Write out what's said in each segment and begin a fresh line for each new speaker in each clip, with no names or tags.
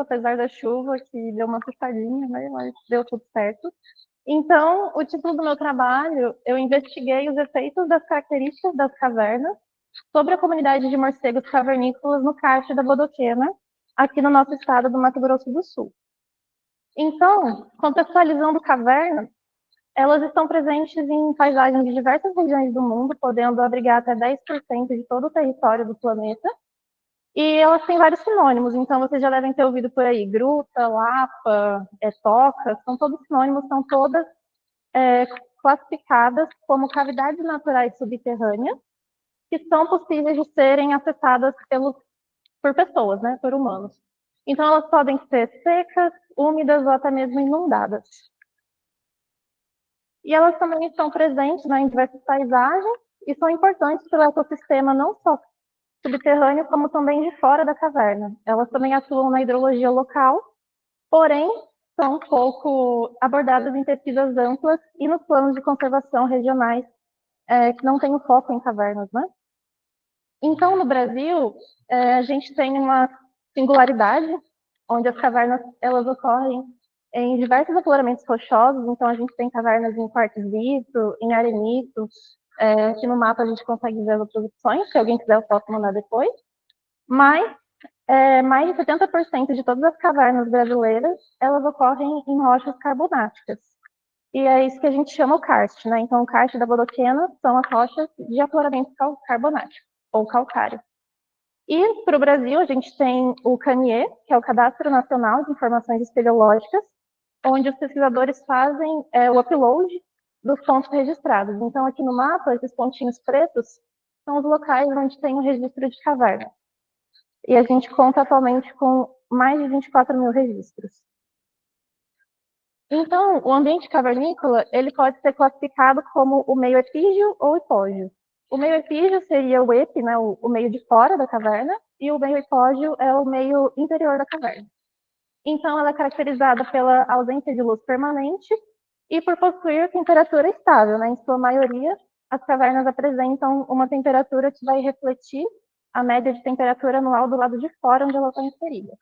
apesar da chuva, que deu uma assustadinha, né? Mas deu tudo certo. Então, o título do meu trabalho, eu investiguei os efeitos das características das cavernas sobre a comunidade de morcegos cavernícolas no Cárcere da Bodoquena, aqui no nosso estado do Mato Grosso do Sul. Então, contextualizando cavernas, elas estão presentes em paisagens de diversas regiões do mundo, podendo abrigar até 10% de todo o território do planeta. E elas têm vários sinônimos, então vocês já devem ter ouvido por aí, gruta, lapa, toca, são todos sinônimos, são todas classificadas como cavidades naturais subterrâneas, que são possíveis de serem acessadas por pessoas, né, por humanos. Então elas podem ser secas, úmidas ou até mesmo inundadas. E elas também estão presentes, né, em diversas paisagens e são importantes para o ecossistema não só subterrâneo, como também de fora da caverna. Elas também atuam na hidrologia local, porém são um pouco abordadas em pesquisas amplas e nos planos de conservação regionais que não têm o foco em cavernas, né? Então, no Brasil, a gente tem uma singularidade, onde as cavernas elas ocorrem em diversos afloramentos rochosos. Então, a gente tem cavernas em quartzito, em arenito. Aqui no mapa a gente consegue ver as outras opções. Se alguém quiser, eu posso mandar depois. Mas mais de 70% de todas as cavernas brasileiras elas ocorrem em rochas carbonáticas. E é isso que a gente chama o karst, né? Então, o karst da Bodoquena são as rochas de afloramento carbonático, ou calcário. E para o Brasil, a gente tem o CANIE, que é o Cadastro Nacional de Informações Espeleológicas, onde os pesquisadores fazem o upload dos pontos registrados. Então, aqui no mapa, esses pontinhos pretos são os locais onde tem o registro de caverna. E a gente conta atualmente com mais de 24 mil registros. Então, o ambiente cavernícola, ele pode ser classificado como o meio epígeo ou hipógeo. O meio epígeo seria o epi, né, o meio de fora da caverna, e o meio hipógeo é o meio interior da caverna. Então, ela é caracterizada pela ausência de luz permanente e por possuir temperatura estável, né? Em sua maioria, as cavernas apresentam uma temperatura que vai refletir a média de temperatura anual do lado de fora onde ela está inserida.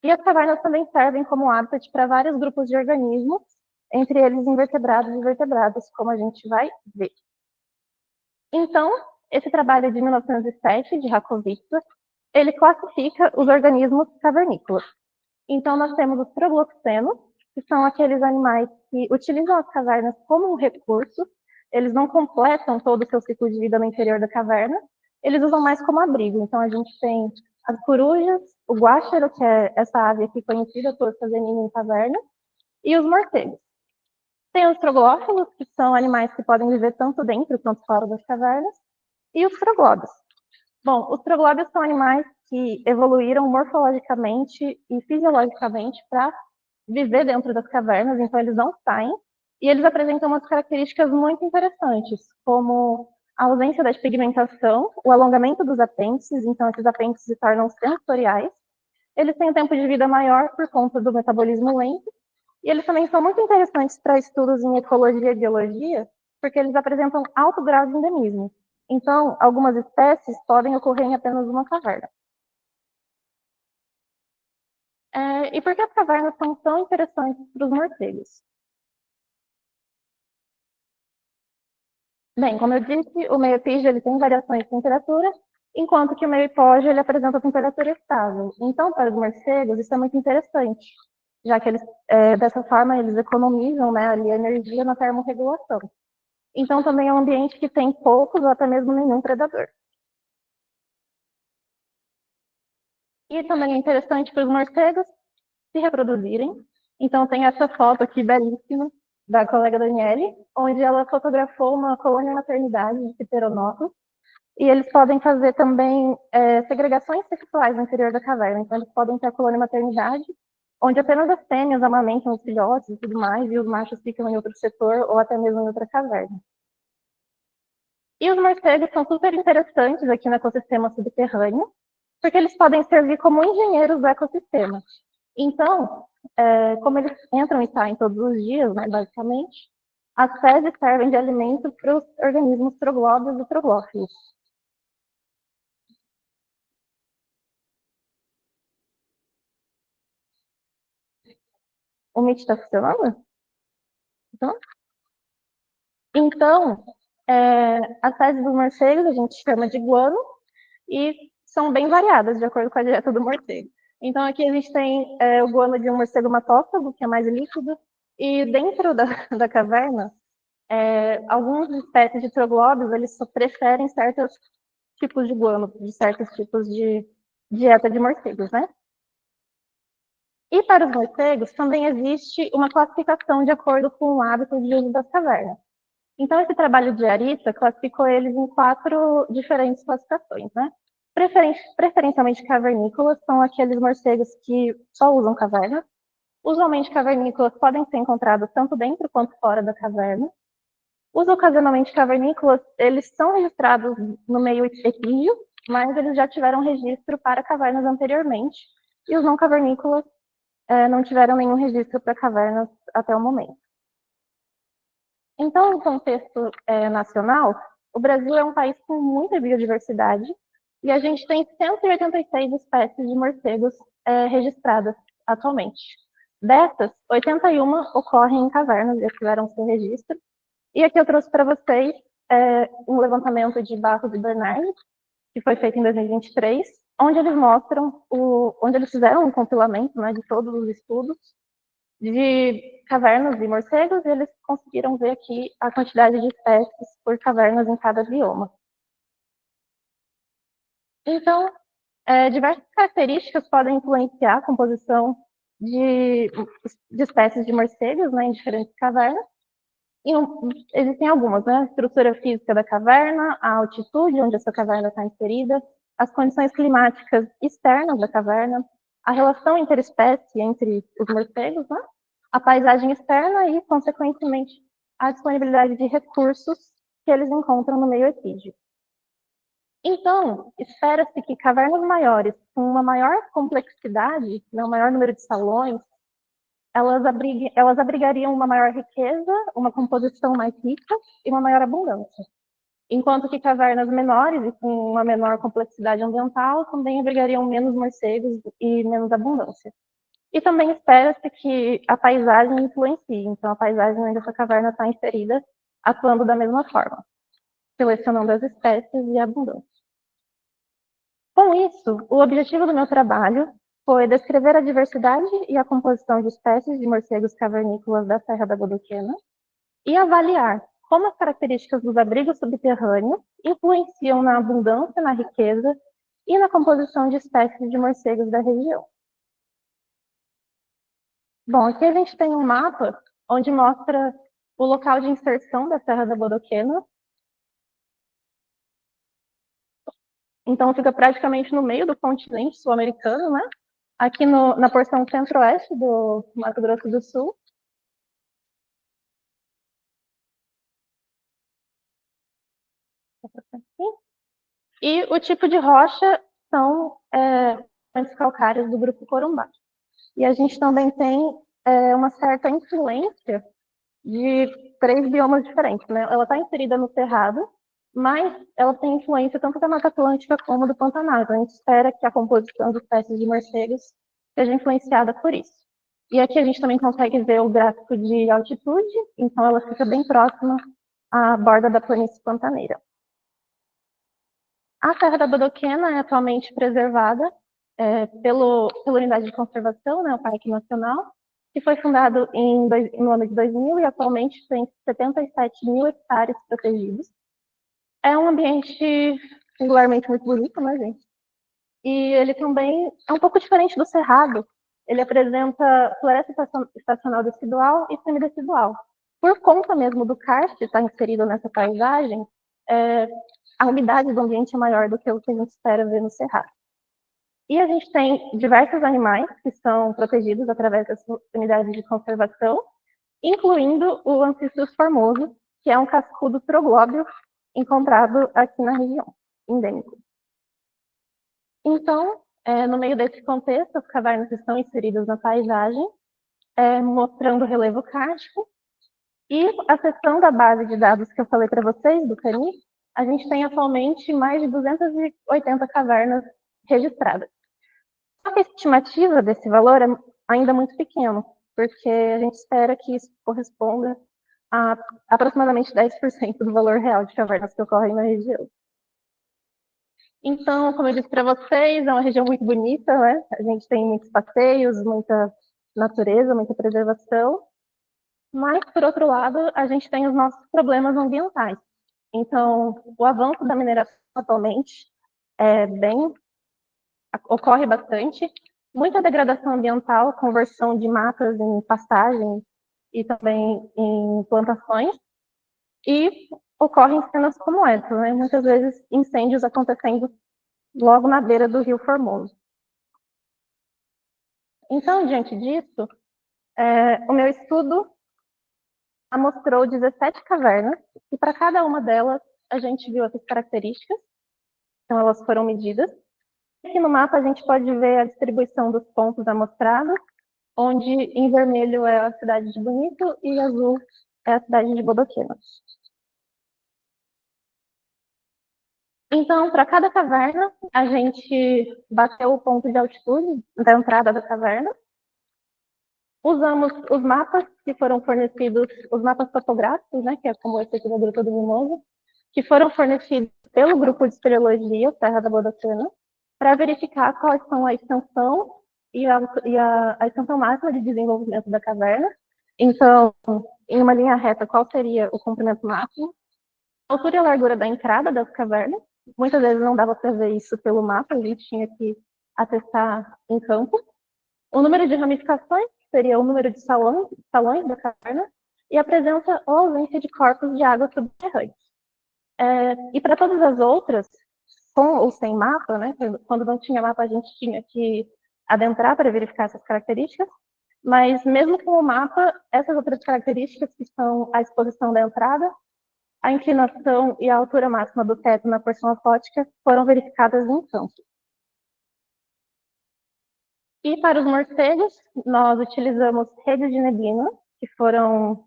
E as cavernas também servem como hábitat para vários grupos de organismos, entre eles invertebrados e vertebrados, como a gente vai ver. Então, esse trabalho é de 1907, de Rakovica, ele classifica os organismos cavernícolas. Então, nós temos os trogloxenos, que são aqueles animais que utilizam as cavernas como um recurso, eles não completam todo o seu ciclo de vida no interior da caverna, eles usam mais como abrigo. Então, a gente tem as corujas, o guáxaro, que é essa ave aqui conhecida por fazer ninho em caverna, e os morcegos. Tem os troglófilos, que são animais que podem viver tanto dentro quanto fora das cavernas, e os troglóbios. Bom, os troglóbios são animais que evoluíram morfologicamente e fisiologicamente para viver dentro das cavernas, então eles não saem, e eles apresentam umas características muito interessantes, como a ausência da pigmentação, o alongamento dos apêndices, então esses apêndices se tornam sensoriais, eles têm um tempo de vida maior por conta do metabolismo lento, e eles também são muito interessantes para estudos em ecologia e biologia, porque eles apresentam alto grau de endemismo. Então, algumas espécies podem ocorrer em apenas uma caverna. E por que as cavernas são tão interessantes para os morcegos? Bem, como eu disse, o meio epígeo ele tem variações de temperatura, enquanto que o meio hipógeo ele apresenta temperatura estável. Então, para os morcegos, isso é muito interessante, já que eles, dessa forma, eles economizam, né, ali a energia na termorregulação. Então, também é um ambiente que tem poucos ou até mesmo nenhum predador. E também é interessante para os morcegos se reproduzirem. Então, tem essa foto aqui belíssima da colega Daniele, onde ela fotografou uma colônia maternidade de pteronófilos. E eles podem fazer também segregações sexuais no interior da caverna. Então, eles podem ter a colônia maternidade, onde apenas as fêmeas amamentam os filhotes e tudo mais, e os machos ficam em outro setor ou até mesmo em outra caverna. E os morcegos são super interessantes aqui no ecossistema subterrâneo, porque eles podem servir como engenheiros do ecossistema. Então, como eles entram e saem todos os dias, né, basicamente, as fezes servem de alimento para os organismos troglóbios e troglófilos. O Meet está funcionando? Então, as fezes dos morcegos a gente chama de guano e são bem variadas de acordo com a dieta do morcego. Então, aqui a gente tem o guano de um morcego matófago, que é mais líquido, e dentro da caverna, algumas espécies de troglóbios, eles só preferem certos tipos de guano, de certos tipos de dieta de morcegos, né? E para os morcegos também existe uma classificação de acordo com o hábito de uso das cavernas. Então, esse trabalho de Arista classificou eles em 4 diferentes classificações, né? Preferencialmente cavernícolas são aqueles morcegos que só usam caverna. Usualmente cavernícolas podem ser encontrados tanto dentro quanto fora da caverna. Os ocasionalmente cavernícolas, eles são registrados no meio epígeo, mas eles já tiveram registro para cavernas anteriormente. E os não cavernícolas não tiveram nenhum registro para cavernas até o momento. Então, no contexto nacional, o Brasil é um país com muita biodiversidade e a gente tem 186 espécies de morcegos registradas atualmente. Dessas, 81 ocorrem em cavernas, já tiveram seu registro. E aqui eu trouxe para vocês um levantamento de Barros e Bernard, que foi feito em 2023, onde eles mostram, onde eles fizeram um compilamento, né, de todos os estudos de cavernas e morcegos, e eles conseguiram ver aqui a quantidade de espécies por cavernas em cada bioma. Então, diversas características podem influenciar a composição de espécies de morcegos, né, em diferentes cavernas. E existem algumas, né? A estrutura física da caverna, a altitude onde essa caverna está inserida, as condições climáticas externas da caverna, a relação interespécie entre os morcegos, né? A paisagem externa e, consequentemente, a disponibilidade de recursos que eles encontram no meio epígeo. Então, espera-se que cavernas maiores, com uma maior complexidade, um maior número de salões, elas abrigariam uma maior riqueza, uma composição mais rica e uma maior abundância. Enquanto que cavernas menores e com uma menor complexidade ambiental também abrigariam menos morcegos e menos abundância. E também espera-se que a paisagem influencie, então a paisagem onde essa caverna está inserida, atuando da mesma forma, selecionando as espécies e a abundância. Com isso, o objetivo do meu trabalho foi descrever a diversidade e a composição de espécies de morcegos cavernícolas da Serra da Bodoquena e avaliar como as características dos abrigos subterrâneos influenciam na abundância, na riqueza e na composição de espécies de morcegos da região. Bom, aqui a gente tem um mapa onde mostra o local de inserção da Serra da Bodoquena. Então, fica praticamente no meio do continente sul-americano, né? Aqui na porção centro-oeste do Mato Grosso do Sul. E o tipo de rocha são montes calcários do grupo Corumbá. E a gente também tem uma certa influência de 3 biomas diferentes, né? Ela está inserida no Cerrado, mas ela tem influência tanto da Mata Atlântica como do Pantanal. Então, a gente espera que a composição de espécies de morcegos seja influenciada por isso. E aqui a gente também consegue ver o gráfico de altitude, então ela fica bem próxima à borda da planície pantaneira. A Serra da Bodoquena é atualmente preservada pela Unidade de Conservação, né, o Parque Nacional, que foi fundado no ano de 2000 e atualmente tem 77 mil hectares protegidos. É um ambiente singularmente muito bonito, né, gente? E ele também é um pouco diferente do Cerrado. Ele apresenta floresta estacional decidual e semidecidual. Por conta mesmo do karst estar inserido nessa paisagem, a umidade do ambiente é maior do que o que a gente espera ver no Cerrado. E a gente tem diversos animais que são protegidos através das unidades de conservação, incluindo o Ancistros formoso, que é um cascudo troglóbio encontrado aqui na região, endêmico. Então, no meio desse contexto, as cavernas estão inseridas na paisagem, mostrando o relevo kárstico, e acessando a base de dados que eu falei para vocês, do CANI, a gente tem atualmente mais de 280 cavernas registradas. Só que a estimativa desse valor é ainda muito pequeno, porque a gente espera que isso corresponda a aproximadamente 10% do valor real de cavernas que ocorrem na região. Então, como eu disse para vocês, é uma região muito bonita, né? A gente tem muitos passeios, muita natureza, muita preservação, mas, por outro lado, a gente tem os nossos problemas ambientais. Então, o avanço da mineração atualmente ocorre bastante, muita degradação ambiental, conversão de matas em pastagens e também em plantações, e ocorrem cenas como essa, né? Muitas vezes incêndios acontecendo logo na beira do Rio Formoso. Então, diante disso, o meu estudo mostrou 17 cavernas, e para cada uma delas a gente viu essas características, então elas foram medidas. Aqui no mapa a gente pode ver a distribuição dos pontos amostrados, onde em vermelho é a cidade de Bonito e azul é a cidade de Bodoquena. Então, para cada caverna, a gente bateu o ponto de altitude da entrada da caverna. Usamos os mapas que foram fornecidos, os mapas topográficos, né, que é como esse aqui do Grupo do Mimoso, que foram fornecidos pelo Grupo de Espeleologia, Terra da Bodocena, para verificar quais são a extensão e a extensão máxima de desenvolvimento da caverna. Então, em uma linha reta, qual seria o comprimento máximo? A altura e a largura da entrada das cavernas. Muitas vezes não dava para ver isso pelo mapa, a gente tinha que atestar em campo. O número de ramificações seria o número de salões da caverna e a presença ou ausência de corpos de água subterrâneos. E para todas as outras, com ou sem mapa, né? Quando não tinha mapa, a gente tinha que adentrar para verificar essas características, mas mesmo com o mapa, essas outras características, que são a exposição da entrada, a inclinação e a altura máxima do teto na porção afótica, foram verificadas em campo. E para os morcegos, nós utilizamos redes de neblina, que foram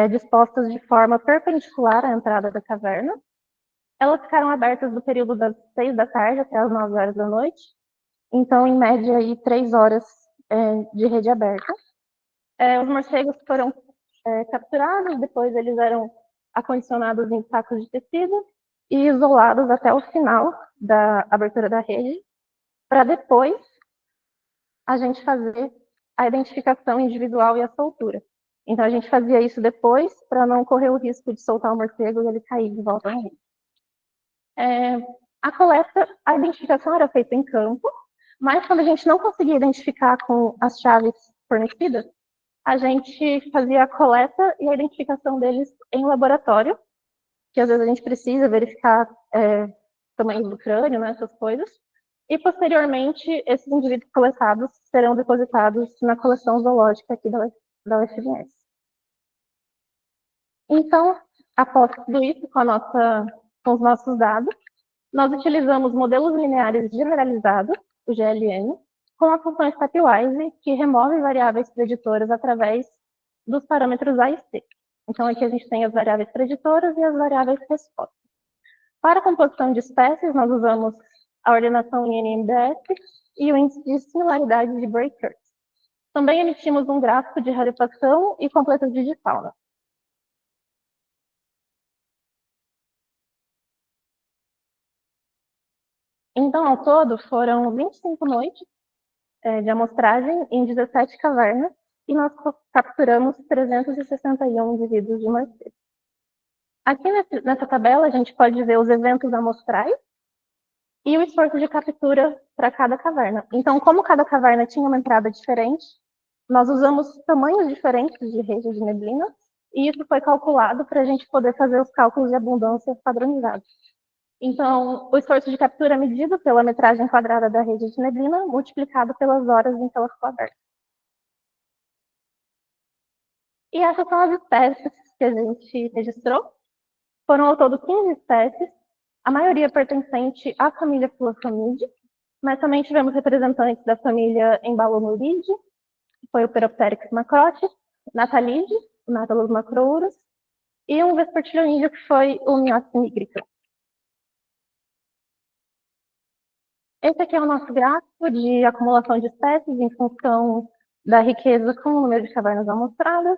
dispostas de forma perpendicular à entrada da caverna. Elas ficaram abertas do período das 6 da tarde até as 9 horas da noite. Então, em média, aí, 3 horas de rede aberta. Os morcegos foram capturados, depois eles eram acondicionados em sacos de tecido e isolados até o final da abertura da rede, para depois a gente fazer a identificação individual e a soltura. Então, a gente fazia isso depois, para não correr o risco de soltar o morcego e ele cair de volta na rede. A coleta, a identificação era feita em campo, mas quando a gente não conseguia identificar com as chaves fornecidas, a gente fazia a coleta e a identificação deles em laboratório, que às vezes a gente precisa verificar tamanho do crânio, né, essas coisas. E, posteriormente, esses indivíduos coletados serão depositados na coleção zoológica aqui da UFMS. Então, após tudo isso, com os nossos dados, nós utilizamos modelos lineares generalizados, o GLN, com a função stepwise, que remove variáveis preditoras através dos parâmetros A e C. Então, aqui a gente tem as variáveis preditoras e as variáveis respostas. Para a composição de espécies, nós usamos a ordenação em NMDS e o índice de similaridade de Bray-Curtis. Também emitimos um gráfico de rarefação e completude de fauna. Então, ao todo, foram 25 noites de amostragem em 17 cavernas e nós capturamos 361 indivíduos de morcego. Aqui nessa tabela, a gente pode ver os eventos amostrais e o esforço de captura para cada caverna. Então, como cada caverna tinha uma entrada diferente, nós usamos tamanhos diferentes de rede de neblina, e isso foi calculado para a gente poder fazer os cálculos de abundância padronizados. Então, o esforço de captura é medido pela metragem quadrada da rede de neblina, multiplicado pelas horas em que ela ficou aberta. E essas são as espécies que a gente registrou. Foram ao todo 15 espécies, a maioria pertencente à família Philosomide, mas também tivemos representantes da família Embalomuride, que foi o Peropteryx macrotis, Natalide, o Natalus macrourus, e um vespertilionídeo, que foi o Myotis nigrica. Esse aqui é o nosso gráfico de acumulação de espécies em função da riqueza com o número de cavernas amostradas.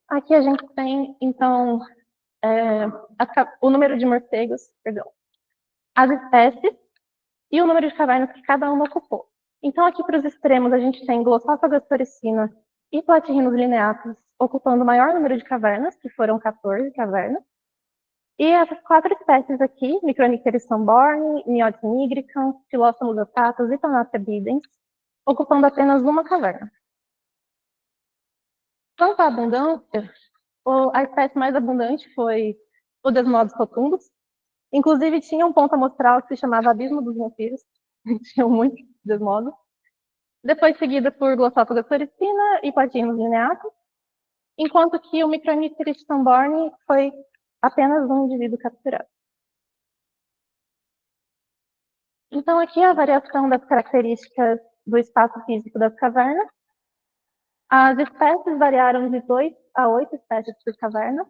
Aqui a gente tem, então, o número de morcegos, perdão, as espécies e o número de cavernas que cada uma ocupou. Então, aqui para os extremos, a gente tem Glossophaga storicina e Platirrhinus lineatus ocupando o maior número de cavernas, que foram 14 cavernas. E essas 4 espécies aqui, Micronycteris samborni, Myotis nigricans, Phyllostomus otatus e Thanassia bidens, ocupando apenas uma caverna. Quanto à abundância, a espécie mais abundante foi o Desmodus rotundus. Inclusive, tinha um ponto amostral que se chamava Abismo dos Vampiros. Tinham muitos Desmodus. Depois seguida por Glossophaga storicina e Platirrhinus lineatus, enquanto que o Micronycteris samborni foi apenas um indivíduo capturado. Então, aqui a variação das características do espaço físico das cavernas. As espécies variaram de 2 a 8 espécies por caverna.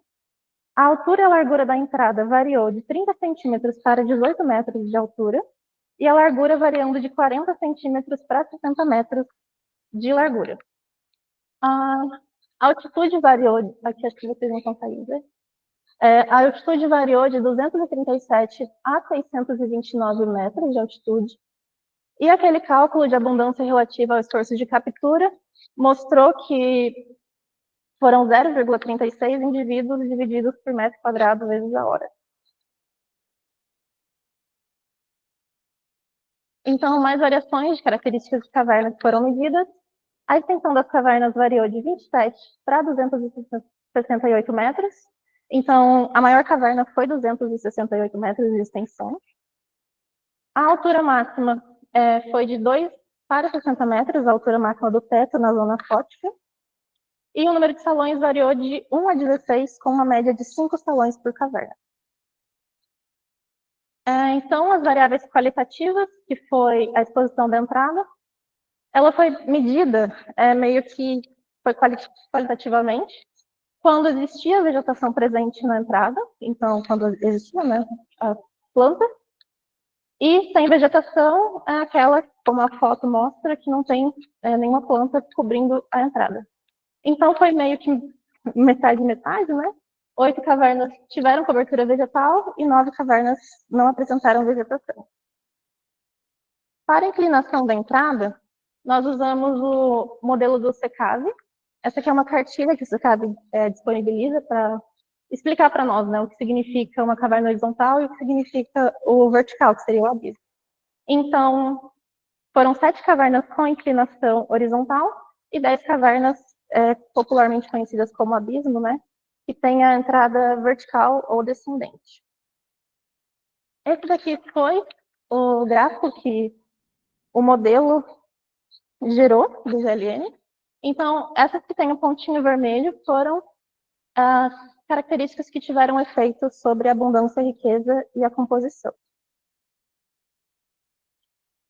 A altura e a largura da entrada variou de 30 centímetros para 18 metros de altura, e a largura variando de 40 centímetros para 60 metros de largura. A altitude variou, aqui acho que vocês não estão saindo, a altitude variou de 237 a 629 metros de altitude, e aquele cálculo de abundância relativa ao esforço de captura mostrou que foram 0,36 indivíduos divididos por metro quadrado vezes a hora. Então, mais variações de características de cavernas foram medidas. A extensão das cavernas variou de 27 para 268 metros. Então, a maior caverna foi 268 metros de extensão. A altura máxima foi de 2 para 60 metros, a altura máxima do teto na zona fótica. E o número de salões variou de 1 a 16, com uma média de 5 salões por caverna. Então, as variáveis qualitativas, que foi a exposição da entrada, ela foi medida meio que foi qualitativamente quando existia vegetação presente na entrada, então quando existia, né, a planta, e sem vegetação é aquela, como a foto mostra, que não tem nenhuma planta cobrindo a entrada. Então foi meio que metade, né? 8 cavernas tiveram cobertura vegetal e 9 cavernas não apresentaram vegetação. Para a inclinação da entrada, nós usamos o modelo do SECAV. Essa aqui é uma cartilha que o SECAV disponibiliza para explicar para nós, né, o que significa uma caverna horizontal e o que significa o vertical, que seria o abismo. Então, foram 7 cavernas com inclinação horizontal e 10 cavernas popularmente conhecidas como abismo, né, que tem a entrada vertical ou descendente. Esse daqui foi o gráfico que o modelo gerou do GLN. Então, essas que têm o pontinho vermelho foram as características que tiveram efeito sobre a abundância, a riqueza e a composição.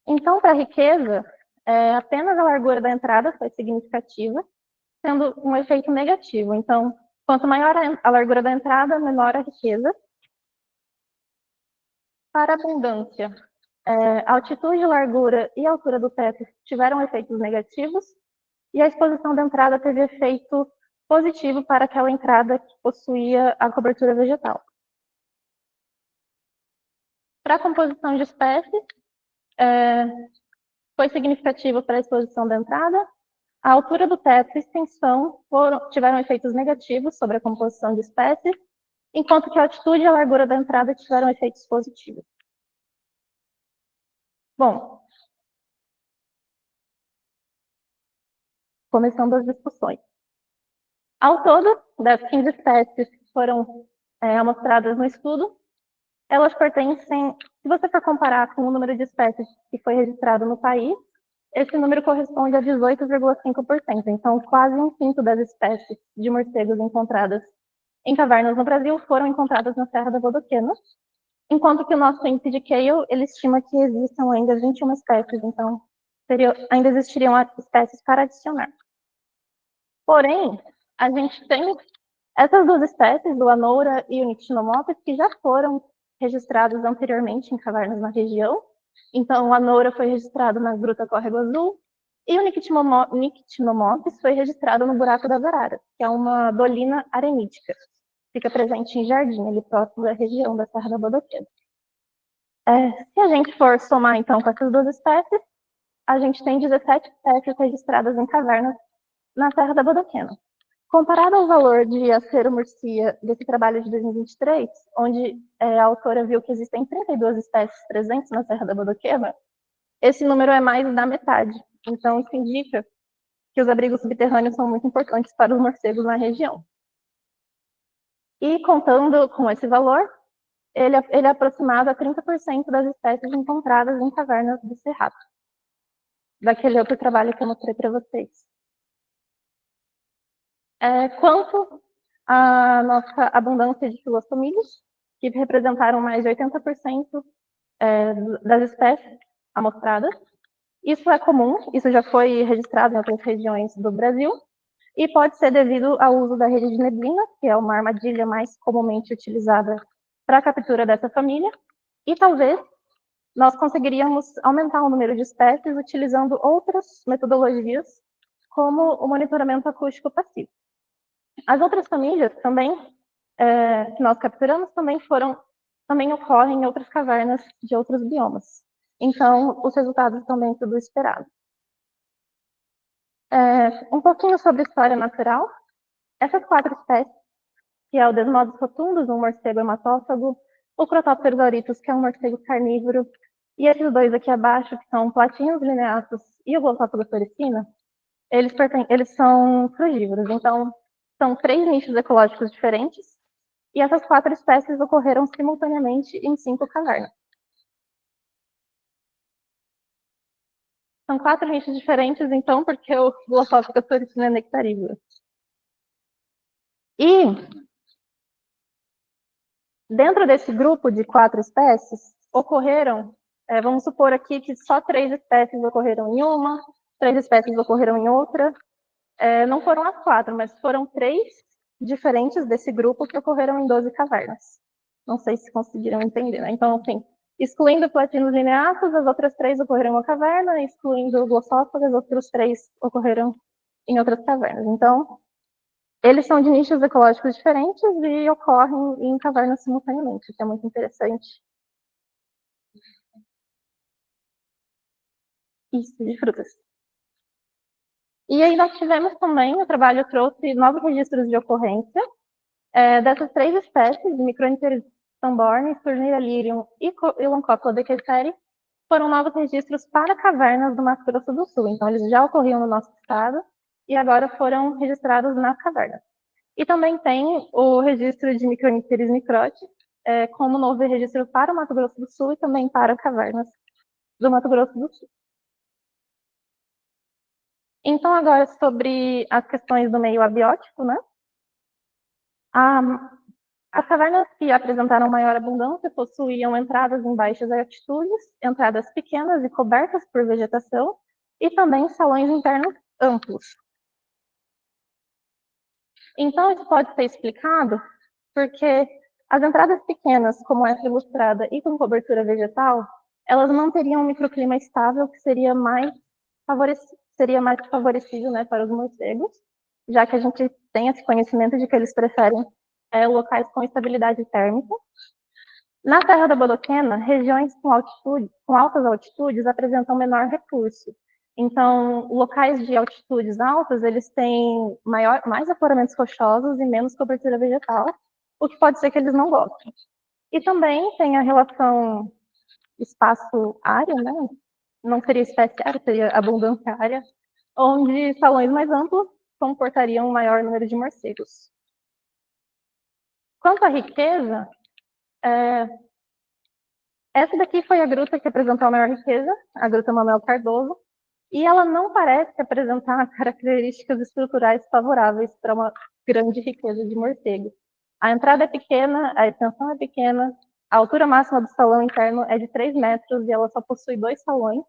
Então, para a riqueza, apenas a largura da entrada foi significativa, sendo um efeito negativo. Então, quanto maior a largura da entrada, menor a riqueza. Para a abundância, a altitude, largura e altura do teto tiveram efeitos negativos, e a exposição da entrada teve efeito positivo para aquela entrada que possuía a cobertura vegetal. Para a composição de espécies, foi significativo para a exposição da entrada. A altura do teto e extensão tiveram efeitos negativos sobre a composição de espécies, enquanto que a altitude e a largura da entrada tiveram efeitos positivos. Bom, começando as discussões. Ao todo, das 15 espécies que foram amostradas no estudo, elas pertencem, se você for comparar com o número de espécies que foi registrado no país, esse número corresponde a 18,5%. Então, quase um quinto das espécies de morcegos encontradas em cavernas no Brasil foram encontradas na Serra da Bodoquena, enquanto que o nosso índice de Kale, ele estima que existam ainda 21 espécies, então ainda existiriam espécies para adicionar. Porém, a gente tem essas duas espécies, do Anoura e o Nyctinomopes, que já foram registrados anteriormente em cavernas na região. Então, o Anoura foi registrado na Gruta Córrego Azul E o Nictinomopis foi registrado no Buraco das Araras, que é uma dolina arenítica. Fica presente em Jardim, ali próximo da região da Serra da Bodoquena. Se a gente for somar, então, com essas duas espécies, a gente tem 17 espécies registradas em cavernas na Serra da Bodoquena. Comparado ao valor de Acero Murcia desse trabalho de 2023, onde a autora viu que existem 32 espécies presentes na Serra da Bodoquena, esse número é mais da metade. Então, isso indica que os abrigos subterrâneos são muito importantes para os morcegos na região. E contando com esse valor, ele é aproximado a 30% das espécies encontradas em cavernas do Cerrado, daquele outro trabalho que eu mostrei para vocês. Quanto à nossa abundância de filostomídeos, que representaram mais de 80% das espécies amostradas, isso é comum, isso já foi registrado em outras regiões do Brasil, e pode ser devido ao uso da rede de neblina, que é uma armadilha mais comumente utilizada para a captura dessa família, e talvez nós conseguiríamos aumentar o número de espécies utilizando outras metodologias, como o monitoramento acústico passivo. As outras famílias também, que nós capturamos, também ocorrem em outras cavernas de outros biomas. Então, os resultados estão dentro do esperado. Um pouquinho sobre história natural. Essas 4 espécies, que é o Desmodus rotundus, um morcego hematófago, o Crotalpterus auritus, que é um morcego carnívoro, e esses dois aqui abaixo, que são Platinus lineatus e o Glossophaga torresina, eles são frugívoros. Então, são 3 nichos ecológicos diferentes, e essas 4 espécies ocorreram simultaneamente em 5 cavernas. São 4 nichos diferentes, então, porque o Glossophaga torresina é nectarívoro. E dentro desse grupo de 4 espécies, ocorreram, vamos supor aqui que só 3 espécies ocorreram em uma, 3 espécies ocorreram em outra. Não foram as 4, mas foram 3 diferentes desse grupo que ocorreram em 12 cavernas. Não sei se conseguiram entender, né? Então, assim, excluindo Platinus lineatus, as outras 3 ocorreram em uma caverna, excluindo Glossophaga, os outros 3 ocorreram em outras cavernas. Então, eles são de nichos ecológicos diferentes e ocorrem em cavernas simultaneamente, o que é muito interessante. Isso, de frutas. E aí nós tivemos também, o trabalho trouxe novos registros de ocorrência dessas 3 espécies, de Micronipteris tamborni, Turneira lyrium e Elancophila dequesteri, foram novos registros para cavernas do Mato Grosso do Sul. Então, eles já ocorriam no nosso estado e agora foram registrados nas cavernas. E também tem o registro de Micronipteris microti, como novo registro para o Mato Grosso do Sul e também para cavernas do Mato Grosso do Sul. Então, agora sobre as questões do meio abiótico, né? As cavernas que apresentaram maior abundância possuíam entradas em baixas altitudes, entradas pequenas e cobertas por vegetação, e também salões internos amplos. Então, isso pode ser explicado porque as entradas pequenas, como essa ilustrada, e com cobertura vegetal, elas manteriam um microclima estável que seria mais favorecido, né, para os morcegos, já que a gente tem esse conhecimento de que eles preferem locais com estabilidade térmica. Na Serra da Bodoquena, regiões com altas altitudes apresentam menor recurso. Então, locais de altitudes altas, eles têm mais afloramentos rochosos e menos cobertura vegetal, o que pode ser que eles não gostem. E também tem a relação espaço-área, né? Não seria espécie área, seria abundância área, onde salões mais amplos comportariam um maior número de morcegos. Quanto à riqueza, essa daqui foi a gruta que apresentou a maior riqueza, a Gruta Manuel Cardoso, e ela não parece apresentar características estruturais favoráveis para uma grande riqueza de morcegos. A entrada é pequena, a extensão é pequena, a altura máxima do salão interno é de 3 metros e ela só possui 2 salões,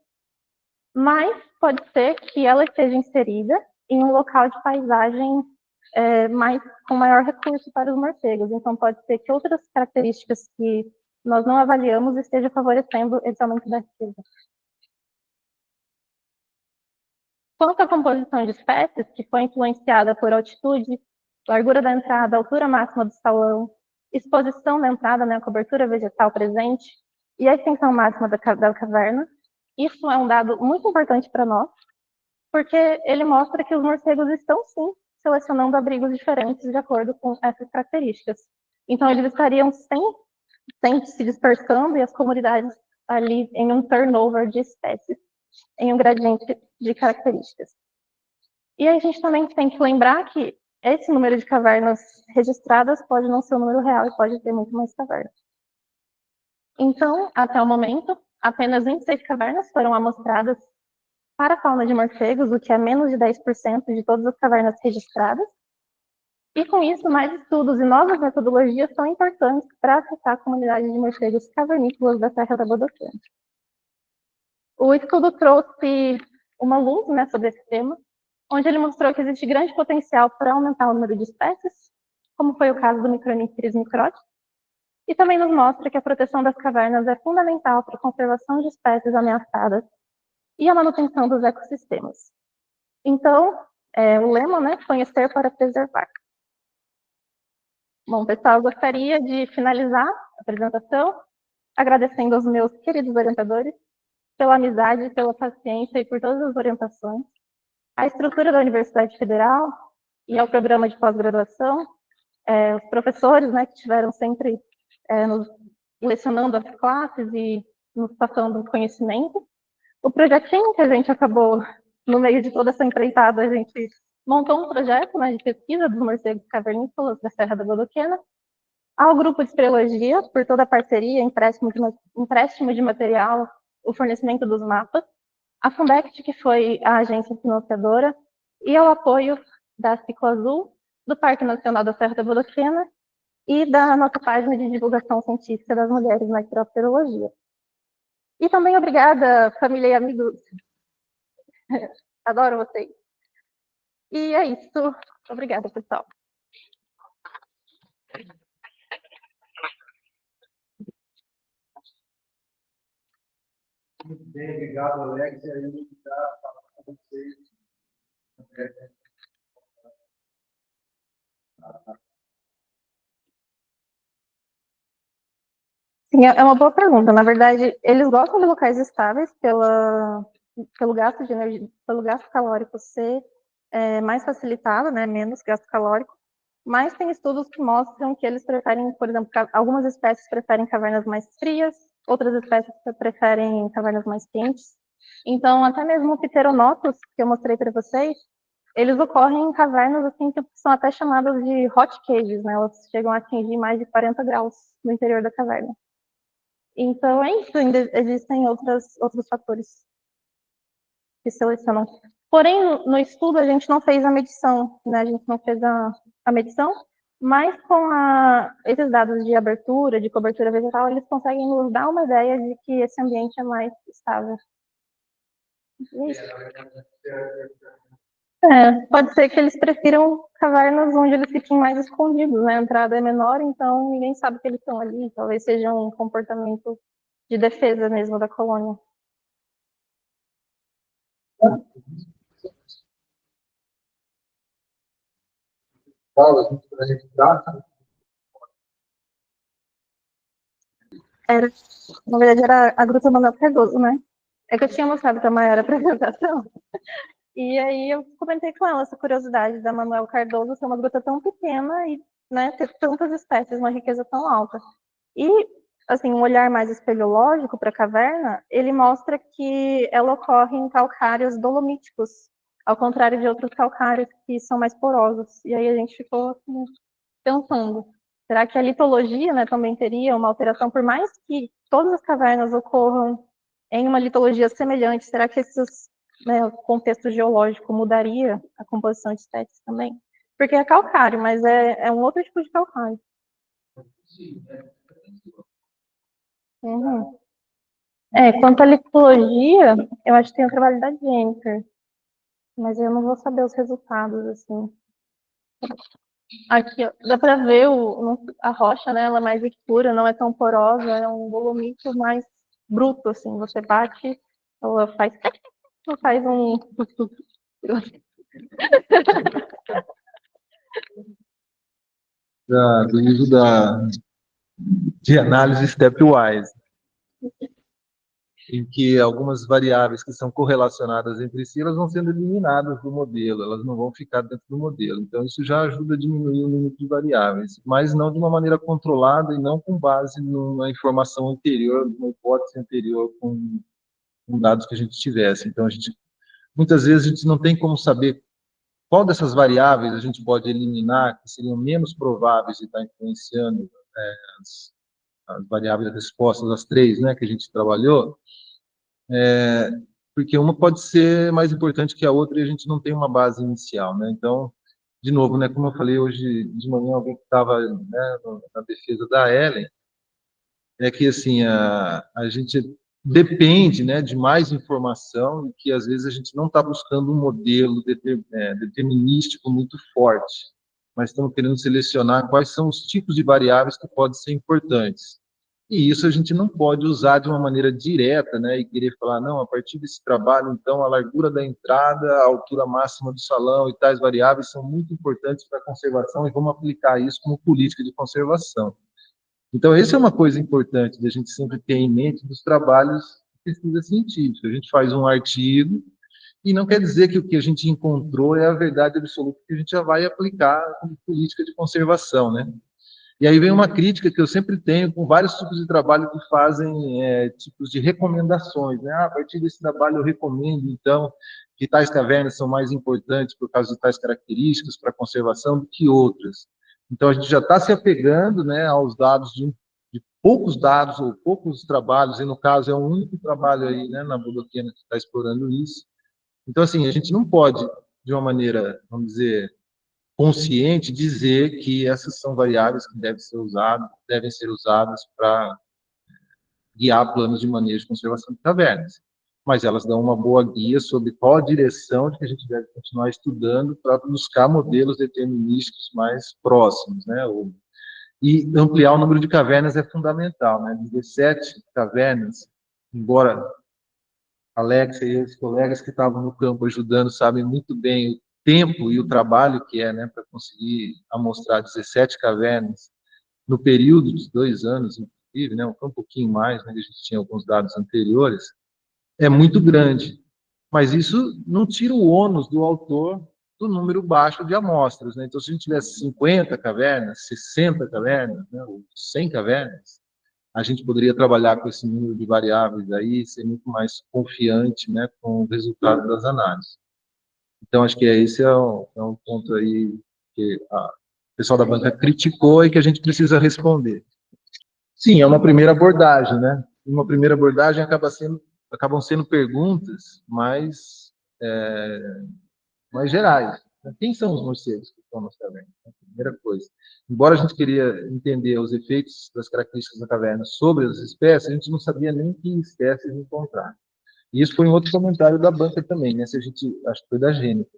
mas pode ser que ela esteja inserida em um local de paisagem com maior recurso para os morcegos. Então, pode ser que outras características que nós não avaliamos estejam favorecendo esse aumento da riqueza. Quanto à composição de espécies, que foi influenciada por altitude, largura da entrada, altura máxima do salão, exposição da entrada, né, a cobertura vegetal presente e a extensão máxima da caverna, isso é um dado muito importante para nós, porque ele mostra que os morcegos estão, sim, selecionando abrigos diferentes de acordo com essas características. Então, eles estariam sem se dispersando e as comunidades ali em um turnover de espécies, em um gradiente de características. E a gente também tem que lembrar que esse número de cavernas registradas pode não ser o número real e pode ter muito mais cavernas. Então, até o momento, apenas 26 cavernas foram amostradas para a fauna de morcegos, o que é menos de 10% de todas as cavernas registradas. E com isso, mais estudos e novas metodologias são importantes para acessar a comunidade de morcegos cavernícolas da Serra da Bodoquena. O estudo trouxe uma luz, né, sobre esse tema, onde ele mostrou que existe grande potencial para aumentar o número de espécies, como foi o caso do Micronycteris microtis, e também nos mostra que a proteção das cavernas é fundamental para a conservação de espécies ameaçadas e a manutenção dos ecossistemas. Então, o lema, né, conhecer para preservar. Bom, pessoal, eu gostaria de finalizar a apresentação agradecendo aos meus queridos orientadores pela amizade, pela paciência e por todas as orientações, a estrutura da Universidade Federal e ao programa de pós-graduação, os professores, né, que estiveram sempre nos lecionando as classes e nos passando conhecimento, o projetinho que a gente acabou, no meio de toda essa empreitada, a gente montou um projeto, né, de pesquisa dos morcegos cavernícolas da Serra da Bodoquena, ao grupo de espeleologia, por toda a parceria, empréstimo de material, o fornecimento dos mapas, a Fundect, que foi a agência financiadora, e ao apoio da Ciclo Azul, do Parque Nacional da Serra da Bodoquena e da nossa página de divulgação científica das mulheres na icteroterologia. E também obrigada, família e amigos. Adoro vocês. E é isso. Obrigada, pessoal.
Muito bem, obrigado, Alex. E aí, a gente está falando com vocês.
Sim, é uma boa pergunta. Na verdade, eles gostam de locais estáveis pelo gasto de energia, pelo gasto calórico ser mais facilitado, né, menos gasto calórico. Mas tem estudos que mostram que eles preferem, por exemplo, algumas espécies preferem cavernas mais frias, outras espécies preferem cavernas mais quentes. Então, até mesmo o Pteronopus, que eu mostrei para vocês, eles ocorrem em cavernas assim que são até chamadas de hot caves, né? Elas chegam a atingir mais de 40 graus no interior da caverna. Então, é isso, ainda existem outros fatores que selecionam. Porém, no estudo, a gente não fez a medição, né? A gente não fez a medição, mas com esses dados de abertura, de cobertura vegetal, eles conseguem nos dar uma ideia de que esse ambiente é mais estável. Pode ser que eles prefiram cavernas onde eles fiquem mais escondidos, né? A entrada é menor, então ninguém sabe que eles estão ali. Talvez seja um comportamento de defesa mesmo da colônia.
Fala, a gente dá.
Na verdade, era a Gruta Manuel Cardoso, né? É que eu tinha mostrado para a maior apresentação. E aí eu comentei com ela essa curiosidade da Manuel Cardoso ser uma gruta tão pequena e, né, ter tantas espécies, uma riqueza tão alta. E, assim, um olhar mais espeleológico para a caverna, ele mostra que ela ocorre em calcários dolomíticos, ao contrário de outros calcários que são mais porosos. E aí a gente ficou assim, pensando, será que a litologia, né, também teria uma alteração, por mais que todas as cavernas ocorram em uma litologia semelhante, será que esses, né, o contexto geológico mudaria a composição de espécies também? Porque é calcário, mas é um outro tipo de calcário. Uhum. Quanto à litologia, eu acho que tem o trabalho da Jennifer, mas eu não vou saber os resultados, assim. Aqui, ó, dá para ver a rocha, né? Ela é mais escura, não é tão porosa, é um dolomito mais bruto, assim. Você bate, ela faz um
Do uso de análise stepwise, em que algumas variáveis que são correlacionadas entre si, elas vão sendo eliminadas do modelo, elas não vão ficar dentro do modelo. Então, isso já ajuda a diminuir o número de variáveis, mas não de uma maneira controlada e não com base numa informação anterior, numa hipótese anterior com dados que a gente tivesse. Então, muitas vezes a gente não tem como saber qual dessas variáveis a gente pode eliminar, que seriam menos prováveis de estar influenciando as variáveis respostas, as três, né, que a gente trabalhou, porque uma pode ser mais importante que a outra e a gente não tem uma base inicial, né? Então, de novo, né, como eu falei hoje de manhã, alguém que estava, né, na defesa da Ellen, é que assim a gente depende, né, de mais informação e que às vezes a gente não está buscando um modelo determinístico muito forte, mas estamos querendo selecionar quais são os tipos de variáveis que podem ser importantes. E isso a gente não pode usar de uma maneira direta, né, e querer falar, não, a partir desse trabalho, então, a largura da entrada, a altura máxima do salão e tais variáveis são muito importantes para a conservação e vamos aplicar isso como política de conservação. Então, essa é uma coisa importante da gente sempre ter em mente dos trabalhos de pesquisa científica. A gente faz um artigo e não quer dizer que o que a gente encontrou é a verdade absoluta que a gente já vai aplicar como política de conservação, né? E aí vem uma crítica que eu sempre tenho com vários tipos de trabalho que fazem tipos de recomendações, né? A partir desse trabalho eu recomendo, então, que tais cavernas são mais importantes por causa de tais características para a conservação do que outras. Então, a gente já está se apegando, né, aos dados de poucos dados ou poucos trabalhos, e no caso é um único trabalho aí, né, na Bodoquena que está explorando isso. Então, assim, a gente não pode, de uma maneira, vamos dizer, consciente, dizer que essas são variáveis que devem ser usadas para guiar planos de manejo e conservação de cavernas. Mas elas dão uma boa guia sobre qual a direção que a gente deve continuar estudando para buscar modelos determinísticos mais próximos, né? E ampliar o número de cavernas é fundamental, né? 17 cavernas, embora Alex e os colegas que estavam no campo ajudando sabem muito bem o tempo e o trabalho que é, né, para conseguir amostrar 17 cavernas no período de 2 anos, inclusive, né, um pouquinho mais, né, a gente tinha alguns dados anteriores, é muito grande. Mas isso não tira o ônus do autor do número baixo de amostras, né? Então, se a gente tivesse 50 cavernas, 60 cavernas, né, ou 100 cavernas, a gente poderia trabalhar com esse número de variáveis aí, ser muito mais confiante, né, com o resultado das análises. Então, acho que esse é um ponto aí que o pessoal da banca criticou e que a gente precisa responder. Sim, é uma primeira abordagem, né? Uma primeira abordagem acabam sendo perguntas mais gerais. Quem são os morcegos que estão nas cavernas? A primeira coisa. Embora a gente queria entender os efeitos das características da caverna sobre as espécies, a gente não sabia nem que espécies encontrar. E isso foi um outro comentário da banca também, né? Se a gente, acho que foi da Gênica,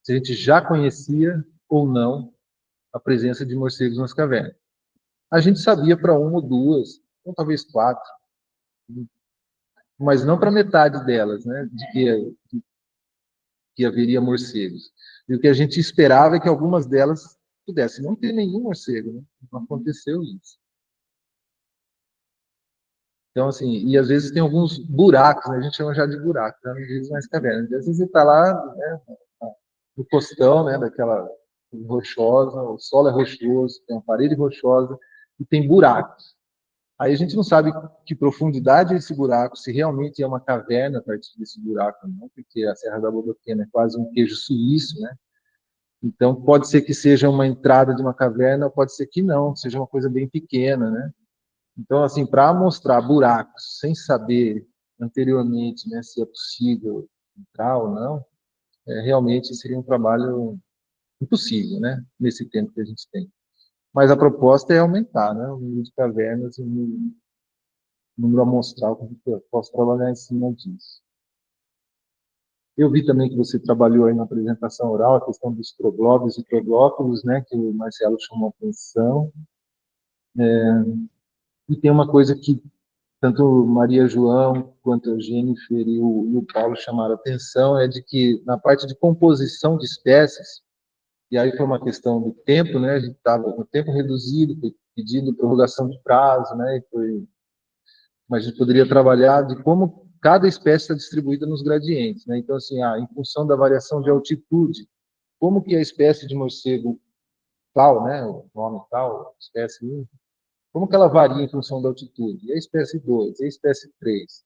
se a gente já conhecia ou não a presença de morcegos nas cavernas. A gente sabia para uma ou duas, ou talvez 4, mas não para metade delas, né? Que haveria morcegos. E o que a gente esperava é que algumas delas pudessem não ter nenhum morcego, né? Não aconteceu isso. Então, assim, e às vezes tem alguns buracos, né? A gente chama já de buracos, né? Não diz mais caverna. Às vezes você está lá, né, no costão, né, daquela rochosa, o solo é rochoso, tem uma parede rochosa e tem buracos. Aí a gente não sabe que profundidade é esse buraco, se realmente é uma caverna a partir desse buraco, não, porque a Serra da Bodoquena é quase um queijo suíço, né? Então pode ser que seja uma entrada de uma caverna, ou pode ser que não, seja uma coisa bem pequena, né? Então, assim, para mostrar buracos sem saber anteriormente, né, se é possível entrar ou não, realmente seria um trabalho impossível, né, nesse tempo que a gente tem. Mas a proposta é aumentar, né, o número de cavernas e o número amostral que a gente possa trabalhar em cima disso. Eu vi também que você trabalhou aí na apresentação oral a questão dos troglóbios e troglófilos, né, que o Marcelo chamou a atenção. E tem uma coisa que tanto Maria João quanto a Jennifer e o Paulo chamaram a atenção, é de que na parte de composição de espécies, e aí foi uma questão do tempo, né? A gente estava com o tempo reduzido, foi pedindo prorrogação de prazo, né? Mas a gente poderia trabalhar de como cada espécie está distribuída nos gradientes, né? Então, assim, em função da variação de altitude, como que a espécie de morcego tal, né? O nome tal, espécie 1, como que ela varia em função da altitude? E a espécie 2, e a espécie 3?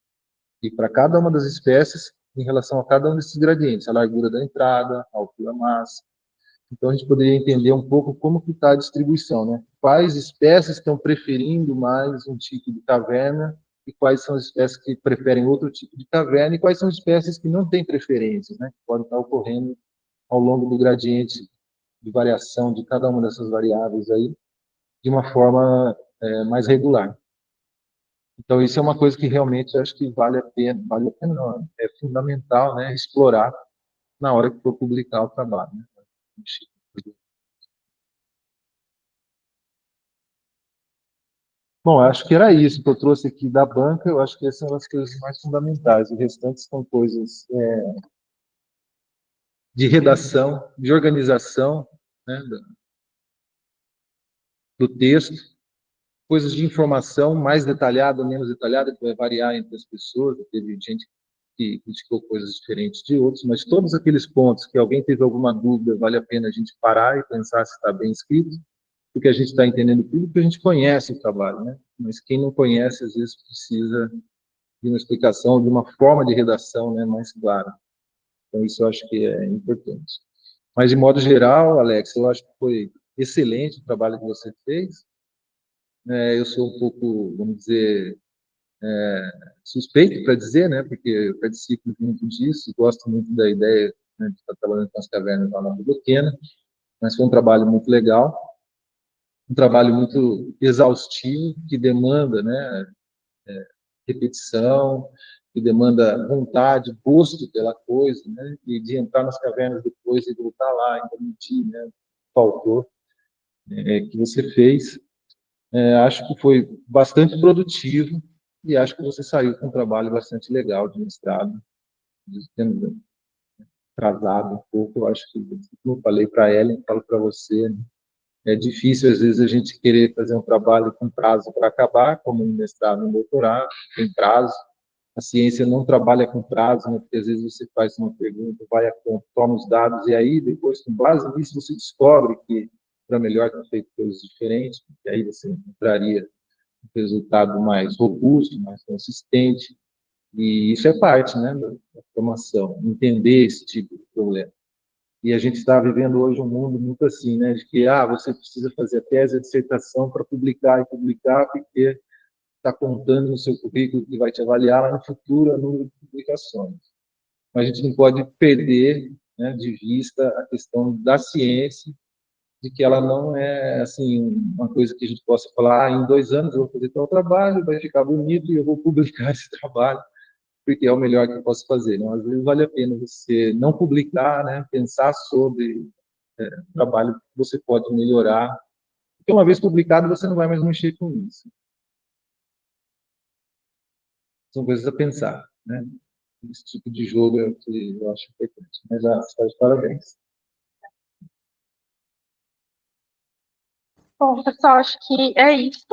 E para cada uma das espécies, em relação a cada um desses gradientes, a largura da entrada, a altura máxima. Então, a gente poderia entender um pouco como que está a distribuição, né? Quais espécies estão preferindo mais um tipo de caverna e quais são as espécies que preferem outro tipo de caverna e quais são as espécies que não têm preferências, né? Que podem estar ocorrendo ao longo do gradiente de variação de cada uma dessas variáveis aí, de uma forma mais regular. Então, isso é uma coisa que realmente eu acho que vale a pena não, é fundamental, né? Explorar na hora que for publicar o trabalho, né? Bom, acho que era isso que eu trouxe aqui da banca. Eu acho que essas são as coisas mais fundamentais. O restante são coisas de redação, de organização, né, do texto, coisas de informação mais detalhada ou menos detalhada, que vai variar entre as pessoas. Teve gente que criticou coisas diferentes de outros, mas todos aqueles pontos que alguém teve alguma dúvida, vale a pena a gente parar e pensar se está bem escrito, porque a gente está entendendo tudo, porque a gente conhece o trabalho, né? Mas quem não conhece, às vezes, precisa de uma explicação, de uma forma de redação, né, mais clara. Então, isso eu acho que é importante. Mas, de modo geral, Alex, eu acho que foi excelente o trabalho que você fez. Eu sou um pouco, vamos dizer, suspeito para dizer, né, porque eu participo muito disso, gosto muito da ideia, né, de estar trabalhando com as cavernas lá na Biblioteca, mas foi um trabalho muito legal, um trabalho muito exaustivo, que demanda, né, repetição, que demanda vontade, gosto pela coisa, né? E de entrar nas cavernas depois e voltar lá, e permitir, né? Faltou, que você fez. Acho que foi bastante produtivo e acho que você saiu com um trabalho bastante legal de mestrado, tendo atrasado um pouco. Eu acho que, como eu falei para a Ellen, falo para você, né? É difícil, às vezes, a gente querer fazer um trabalho com prazo para acabar, como um mestrado, um doutorado, tem prazo. A ciência não trabalha com prazo, né? Porque às vezes você faz uma pergunta, vai a campo, toma os dados, e aí depois, com base nisso, você descobre que para melhor ter feito coisas diferentes, e aí você encontraria um resultado mais robusto, mais consistente, e isso é parte, né, da formação, entender esse tipo de problema. E a gente está vivendo hoje um mundo muito assim, né, de que você precisa fazer a tese, a dissertação para publicar e publicar, porque está contando no seu currículo que vai te avaliar lá no futuro a número de publicações. Mas a gente não pode perder, né, de vista a questão da ciência, de que ela não é assim uma coisa que a gente possa falar, em 2 anos eu vou fazer tal trabalho, vai ficar bonito e eu vou publicar esse trabalho, porque é o melhor que eu posso fazer. Não? Às vezes vale a pena você não publicar, né, pensar sobre o trabalho que você pode melhorar, porque uma vez publicado você não vai mais mexer com isso. São coisas a pensar, né? Esse tipo de jogo é o que eu acho importante. Mas está de parabéns.
Bom, pessoal, acho que é isso.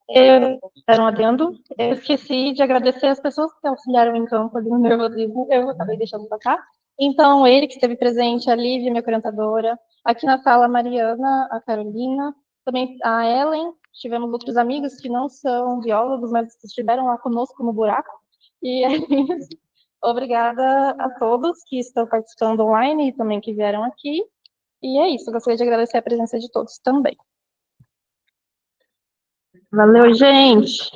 Era um adendo. Eu esqueci de agradecer as pessoas que auxiliaram em campo ali no nervosismo. Eu acabei deixando passar. Então, ele que esteve presente, a Lívia, minha orientadora. Aqui na sala, a Mariana, a Carolina, também a Ellen. Tivemos outros amigos que não são biólogos, mas estiveram lá conosco no buraco. E é isso. Obrigada a todos que estão participando online e também que vieram aqui. E é isso. Gostaria de agradecer a presença de todos também. Valeu, gente!